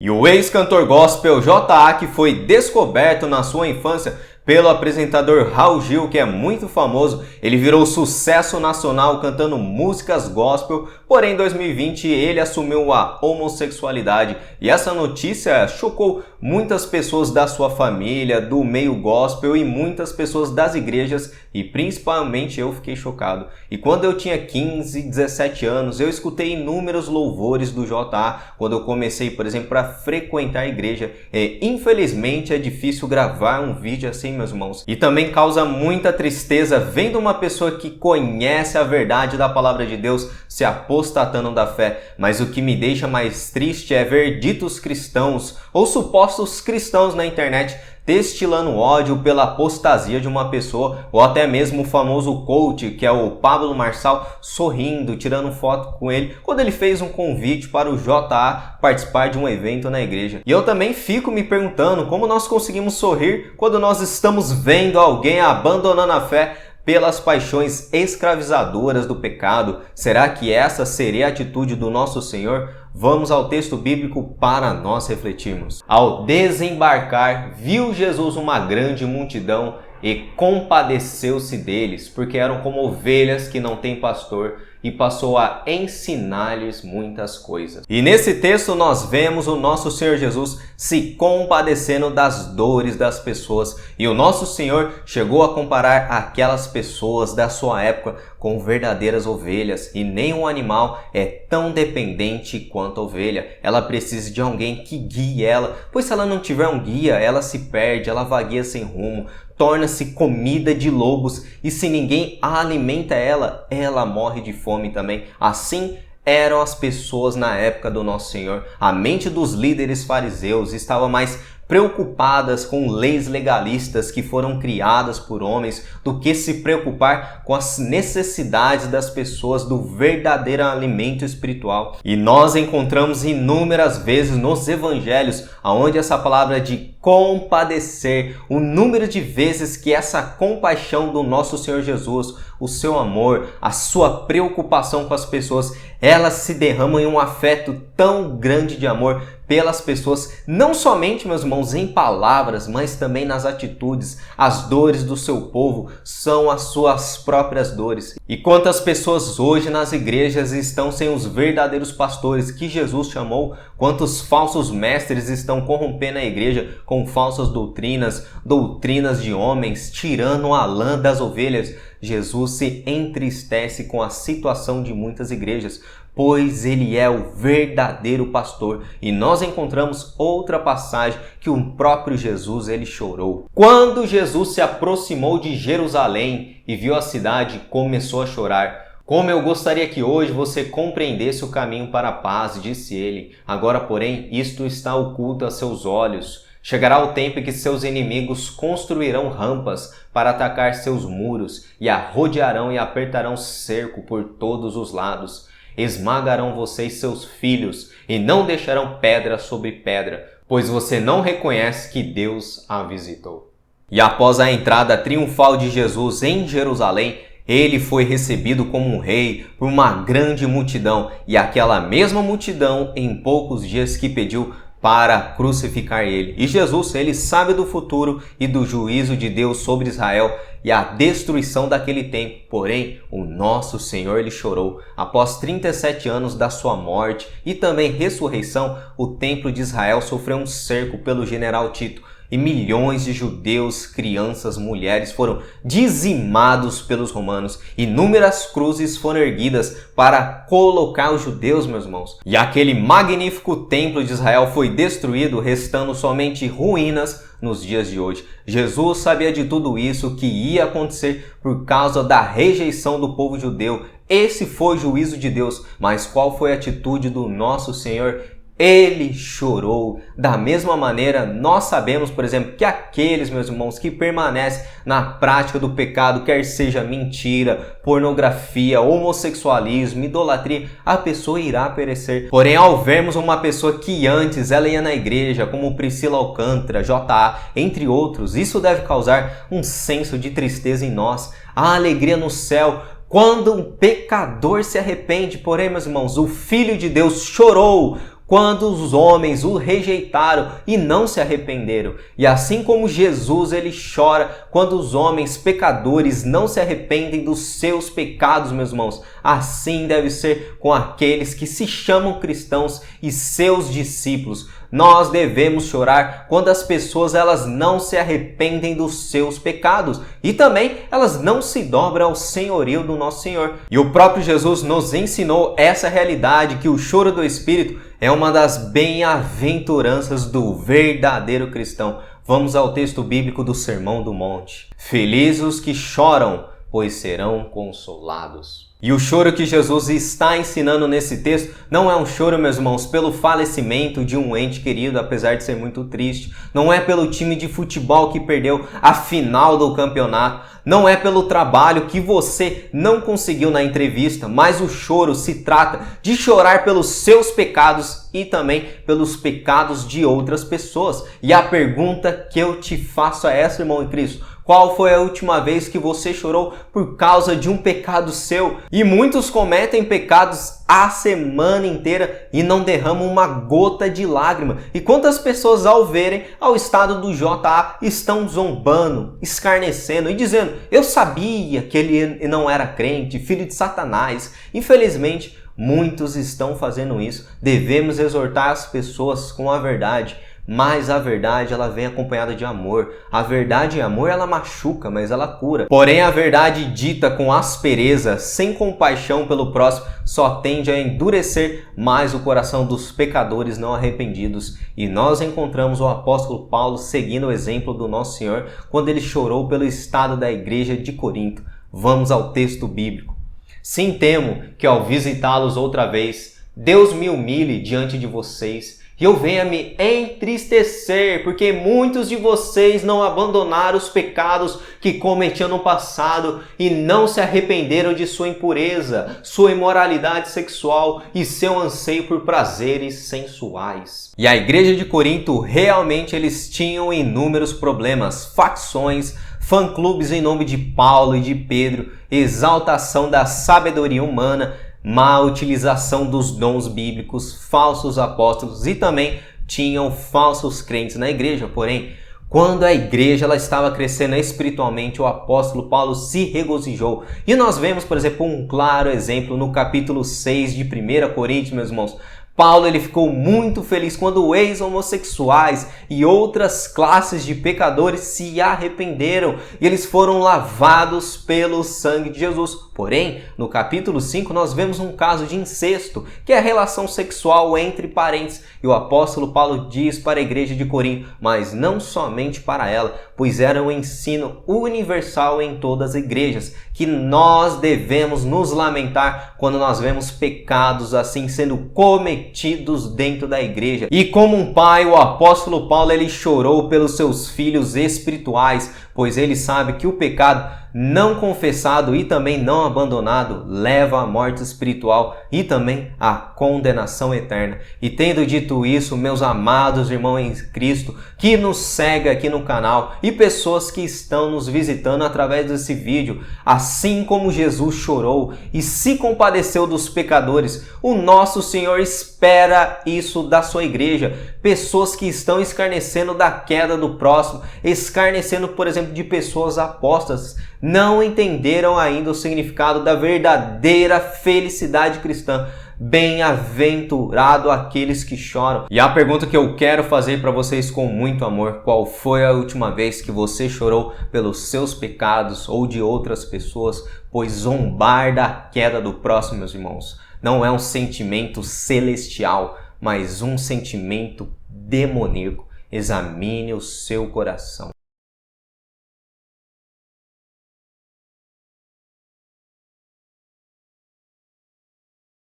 E o ex-cantor gospel J.A., que foi descoberto na sua infância pelo apresentador Raul Gil, que é muito famoso, ele virou sucesso nacional cantando músicas gospel, porém em 2020 ele assumiu a homossexualidade e essa notícia chocou muitas pessoas da sua família, do meio gospel e muitas pessoas das igrejas e principalmente eu fiquei chocado. E quando eu tinha 15, 17 anos, eu escutei inúmeros louvores do J.A. quando eu comecei, por exemplo, a frequentar a igreja. Infelizmente é difícil gravar um vídeo assim, meus irmãos. E também causa muita tristeza vendo uma pessoa que conhece a verdade da palavra de Deus se apostatando da fé. Mas o que me deixa mais triste é ver ditos cristãos ou supostos cristãos na internet destilando ódio pela apostasia de uma pessoa, ou até mesmo o famoso coach, que é o Pablo Marçal, sorrindo, tirando foto com ele, quando ele fez um convite para o J.A. participar de um evento na igreja. E eu também fico me perguntando como nós conseguimos sorrir quando nós estamos vendo alguém abandonando a fé pelas paixões escravizadoras do pecado. Será que essa seria a atitude do nosso Senhor? Vamos ao texto bíblico para nós refletirmos. Ao desembarcar, viu Jesus uma grande multidão e compadeceu-se deles, porque eram como ovelhas que não têm pastor, e passou a ensinar-lhes muitas coisas. E nesse texto nós vemos o nosso Senhor Jesus se compadecendo das dores das pessoas. E o nosso Senhor chegou a comparar aquelas pessoas da sua época com verdadeiras ovelhas. E nenhum animal é tão dependente quanto a ovelha. Ela precisa de alguém que guie ela, pois se ela não tiver um guia, ela se perde, ela vagueia sem rumo, torna-se comida de lobos, e se ninguém a alimenta ela morre de fome também. Assim eram as pessoas na época do nosso Senhor. A mente dos líderes fariseus estava mais preocupadas com leis legalistas que foram criadas por homens do que se preocupar com as necessidades das pessoas do verdadeiro alimento espiritual. E nós encontramos inúmeras vezes nos evangelhos onde essa palavra de compadecer, o número de vezes que essa compaixão do nosso Senhor Jesus, o seu amor, a sua preocupação com as pessoas, elas se derramam em um afeto tão grande de amor pelas pessoas, não somente, meus irmãos, em palavras, mas também nas atitudes. As dores do seu povo são as suas próprias dores. E quantas pessoas hoje nas igrejas estão sem os verdadeiros pastores que Jesus chamou? Quantos falsos mestres estão corrompendo a igreja com falsas doutrinas de homens, tirando a lã das ovelhas? Jesus se entristece com a situação de muitas igrejas, pois ele é o verdadeiro pastor. E nós encontramos outra passagem que o próprio Jesus ele chorou. Quando Jesus se aproximou de Jerusalém e viu a cidade, começou a chorar. Como eu gostaria que hoje você compreendesse o caminho para a paz, disse ele. Agora, porém, isto está oculto a seus olhos. Chegará o tempo em que seus inimigos construirão rampas para atacar seus muros e a rodearão e apertarão cerco por todos os lados. Esmagarão vocês seus filhos e não deixarão pedra sobre pedra, pois você não reconhece que Deus a visitou. E após a entrada triunfal de Jesus em Jerusalém, ele foi recebido como um rei por uma grande multidão, e aquela mesma multidão em poucos dias que pediu para crucificar ele. E Jesus, ele sabe do futuro e do juízo de Deus sobre Israel e a destruição daquele tempo. Porém, o nosso Senhor, ele chorou. Após 37 anos da sua morte e também ressurreição, o templo de Israel sofreu um cerco pelo general Tito. E milhões de judeus, crianças, mulheres foram dizimados pelos romanos. Inúmeras cruzes foram erguidas para colocar os judeus, meus irmãos. E aquele magnífico templo de Israel foi destruído, restando somente ruínas nos dias de hoje. Jesus sabia de tudo isso que ia acontecer por causa da rejeição do povo judeu. Esse foi o juízo de Deus. Mas qual foi a atitude do nosso Senhor? Ele chorou. Da mesma maneira, nós sabemos, por exemplo, que aqueles, meus irmãos, que permanecem na prática do pecado, quer seja mentira, pornografia, homossexualismo, idolatria, a pessoa irá perecer. Porém, ao vermos uma pessoa que antes ela ia na igreja, como Priscila Alcântara, J.A., entre outros, isso deve causar um senso de tristeza em nós, a alegria no céu, quando um pecador se arrepende. Porém, meus irmãos, o Filho de Deus chorou quando os homens o rejeitaram e não se arrependeram. E assim como Jesus, ele chora quando os homens pecadores não se arrependem dos seus pecados, meus irmãos. Assim deve ser com aqueles que se chamam cristãos e seus discípulos. Nós devemos chorar quando as pessoas elas não se arrependem dos seus pecados e também elas não se dobram ao senhorio do nosso Senhor. E o próprio Jesus nos ensinou essa realidade, que o choro do Espírito é uma das bem-aventuranças do verdadeiro cristão. Vamos ao texto bíblico do Sermão do Monte. Felizes os que choram, pois serão consolados. E o choro que Jesus está ensinando nesse texto não é um choro, meus irmãos, pelo falecimento de um ente querido, apesar de ser muito triste. Não é pelo time de futebol que perdeu a final do campeonato. Não é pelo trabalho que você não conseguiu na entrevista, mas o choro se trata de chorar pelos seus pecados e também pelos pecados de outras pessoas. E a pergunta que eu te faço é essa, irmão em Cristo: qual foi a última vez que você chorou por causa de um pecado seu? E muitos cometem pecados a semana inteira e não derramam uma gota de lágrima. E quantas pessoas, ao verem ao estado do JA, estão zombando, escarnecendo e dizendo: eu sabia que ele não era crente, filho de Satanás. Infelizmente, muitos estão fazendo isso. Devemos exortar as pessoas com a verdade. Mas a verdade, ela vem acompanhada de amor. A verdade e amor, ela machuca, mas ela cura. Porém, a verdade dita com aspereza, sem compaixão pelo próximo, só tende a endurecer mais o coração dos pecadores não arrependidos. E nós encontramos o apóstolo Paulo seguindo o exemplo do nosso Senhor quando ele chorou pelo estado da igreja de Corinto. Vamos ao texto bíblico. Sim, temo que ao visitá-los outra vez, Deus me humilhe diante de vocês e eu venha me entristecer, porque muitos de vocês não abandonaram os pecados que cometiam no passado e não se arrependeram de sua impureza, sua imoralidade sexual e seu anseio por prazeres sensuais. E a igreja de Corinto, realmente eles tinham inúmeros problemas, facções, fã-clubes em nome de Paulo e de Pedro, exaltação da sabedoria humana, má utilização dos dons bíblicos, falsos apóstolos e também tinham falsos crentes na igreja. Porém, quando a igreja ela estava crescendo espiritualmente, o apóstolo Paulo se regozijou. E nós vemos, por exemplo, um claro exemplo no capítulo 6 de 1 Coríntios, meus irmãos. Paulo ele ficou muito feliz quando ex-homossexuais e outras classes de pecadores se arrependeram e eles foram lavados pelo sangue de Jesus. Porém, no capítulo 5 nós vemos um caso de incesto, que é a relação sexual entre parentes. E o apóstolo Paulo diz para a igreja de Corinto, mas não somente para ela, pois era um ensino universal em todas as igrejas, que nós devemos nos lamentar quando nós vemos pecados assim sendo cometidos dentro da igreja. E como um pai, o apóstolo Paulo ele chorou pelos seus filhos espirituais, pois ele sabe que o pecado não confessado e também não abandonado leva à morte espiritual e também à condenação eterna. E tendo dito isso, meus amados irmãos em Cristo, que nos segue aqui no canal e pessoas que estão nos visitando através desse vídeo, assim como Jesus chorou e se compadeceu dos pecadores, o nosso Senhor espera isso da sua igreja. Pessoas que estão escarnecendo da queda do próximo, escarnecendo, por exemplo, de pessoas apóstatas, não entenderam ainda o significado da verdadeira felicidade cristã. Bem-aventurado aqueles que choram. E a pergunta que eu quero fazer para vocês com muito amor: qual foi a última vez que você chorou pelos seus pecados ou de outras pessoas? Pois zombar da queda do próximo, meus irmãos, não é um sentimento celestial, mas um sentimento demoníaco. Examine o seu coração.